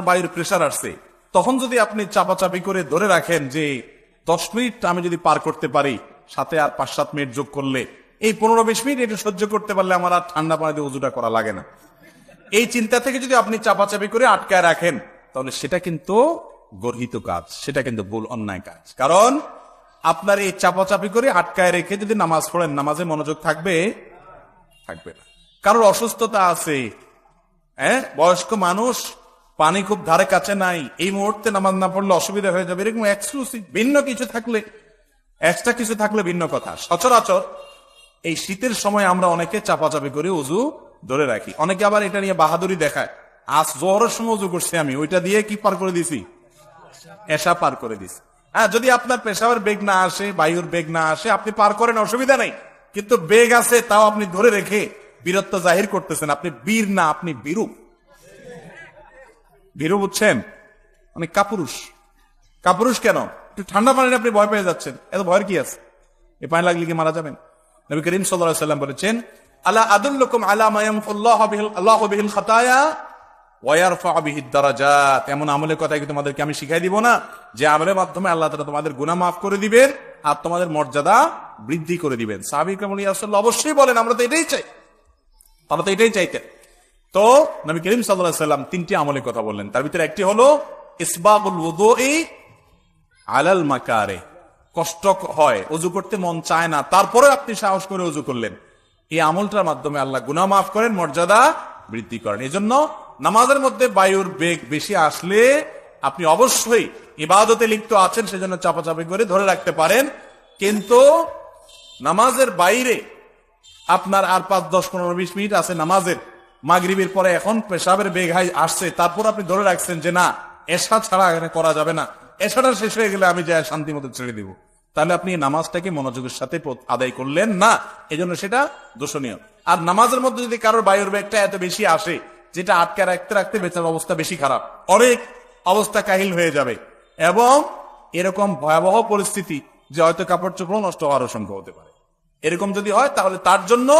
বায়ুর প্রেসার আসছে, তখন যদি আপনি চাপাচাপি করে ধরে রাখেন যে 10 মিনিট আমি যদি পার করতে পারি, সাথে আর 5-7 মিনিট যোগ করলে এই 15-20 মিনিট এটা সহ্য করতে পারলে আমার আর ঠান্ডা পানিতে উজুটা করা লাগে না, এই চিন্তা থেকে যদি আপনি চাপাচাপি করে আটকায় রাখেন, তাহলে সেটা কিন্তু গর্হিত কাজ, সেটা কিন্তু ভুল, অন্যায় কাজ। কারণ আপনার এই চাপাচাপি করে আটকায় রেখে যদি নামাজ পড়েন, নামাজে মনোযোগ থাকবে থাকবে না। কারোর অসুস্থতা আছে, বয়স্ক মানুষ, পানি খুব ধারে কাছে নাই, এই মুহূর্তে নামাজ না পড়লে অসুবিধা হয়ে যাবে, এরকম এক্সক্লুসিভ ভিন্ন কিছু থাকলে, এক্সট্রা কিছু থাকলে ভিন্ন কথা। সচরাচর এই শীতের সময় আমরা অনেকে চাপাচাপি করে উজু ধরে রাখি, অনেকে আবার এটা নিয়ে বাহাদুরি দেখায়, আজ জোহরের সময় উজু করছি আমি, ওইটা দিয়ে কি পার করে দিছি, এশা পার করে দিছি। হ্যাঁ, যদি আপনার পেশাবের বেগ না আসে, বায়ুর বেগ না আসে, আপনি পার করেন, অসুবিধা নেই। কিন্তু বেগ আছে, তাও আপনি ধরে রেখে বীরত্ব জাহির করতেছেন, আপনি বীর না, আপনি বীরু। ভীরু বুঝছেন, মানে কাপুরুষ। কাপুরুষ কেন? একটু ঠান্ডা পানিতে আপনি ভয় পেয়ে যাচ্ছেন, এত ভয়ের কি আছে? এই পানি লাগলে কি মারা যাবেন? নবী করিম সাল্লাল্লাহু আলাইহি ওয়াসাল্লাম বলেছেন, আলা আদুল্লুকুম আলা মা ইয়ামহুল্লাহু বিহিল খাতায়া ওয়া ইয়ারফা'ু বিহিদ দারাজাত। এমন আমলের কথা কি তোমাদেরকে আমি শিখাই দিব না, যে আমলের মাধ্যমে আল্লাহ তাআলা তোমাদের গুনাহ মাফ করে দিবেন আর তোমাদের মর্যাদা বৃদ্ধি করে দিবেন। সাহাবী কেরাম ইয়া রাসূলুল্লাহ, অবশ্যই বলেন, আমরা তো এটাই চাই। তারা তো এটাই চাইতেন। তো নবী করিম সাল্লাল্লাহু আলাইহি ওয়াসাল্লাম 3টি আমলের কথা বললেন, তার ভিতরে একটি হলো ইসবাগুল ওযুই আলাল মাকারে। কষ্ট হয়, ওযু করতে মন চায় না, তারপরে আপনি সাহস করে ওযু করলেন, এই আমলটার মাধ্যমে আল্লাহ গুনাহ মাফ করেন, মর্যাদা বৃদ্ধি করেন। এজন্য নামাজের মধ্যে বায়ুর বেগ বেশি আসলে আপনি অবশ্যই ইবাদতে লিপ্ত আছেন, সেজন্য চাপাচাপি করে ধরে রাখতে পারেন। কিন্তু নামাজের বাইরে আপনার আর 5, 10, 15, 20 মিনিট আছে নামাজের, মাগরিবের পরে এখন পেশাবের বেগ হাই আসছে, তারপর আপনি ধরে রাখছেন যে না, এশা ছাড়া এখানে করা যাবে না, এশাটা শেষ হয়ে গেলে আমি যাই শান্তি মতো ছেড়ে দিব, তাহলে আপনি নামাজটাকে মনোযোগের সাথে আদায় করলেন না, এজন্য সেটা দোষণীয়। আর নামাজের মধ্যে যদি কারোর বায়ুর বেগটা এত বেশি আসে, যেটা আটকে রাখতে রাখতে বেচার অবস্থা বেশি খারাপ, অনেক অবস্থা কাহিল হয়ে যাবে, এবং এরকম ভয়াবহ পরিস্থিতি যে হয়তো কাপড় চোপড় নষ্ট হওয়ার আশঙ্কা হতে পারে। এরকম যদি হয়, তাহলে তার জন্য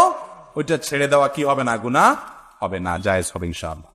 ওইটা ছেড়ে দেওয়া কি হবে না, গুনাহ হবে না, জায়েজ হবে ইনশাআল্লাহ।